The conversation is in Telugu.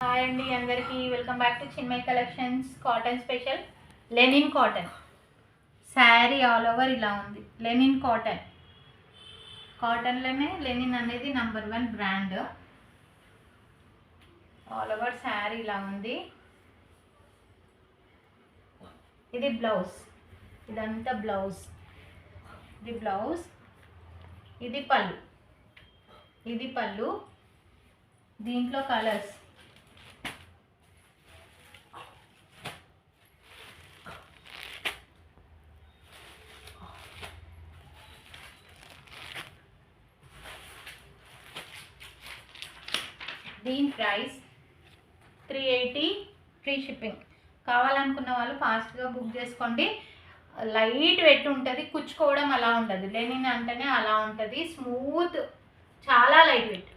హాయ్ అండి అందరికీ welcome back to Chinmay collections. Cotton special linen cotton sari all over ఇలా ఉంది. లెనిన్ కాటన్లోనే లెనిన్ అనేది #1 బ్రాండ్. ఆల్ ఓవర్ శారీ ఇలా ఉంది. ఇది బ్లౌజ్, ఇదంతా బ్లౌజ్. ఇది బ్లౌజ్, ఇది పళ్ళు. దీంట్లో కలర్స్ దీని ప్రైస్ 380 ఫ్రీ షిప్పింగ్. కావాలనుకున్న వాళ్ళు ఫాస్ట్గా బుక్ చేసుకోండి. లైట్ వెయిట్ ఉంటుంది, కుచ్చుకోవడం అలా ఉంటుంది. లెనిన్ అంటేనే అలా ఉంటుంది, స్మూత్, చాలా లైట్ వెయిట్.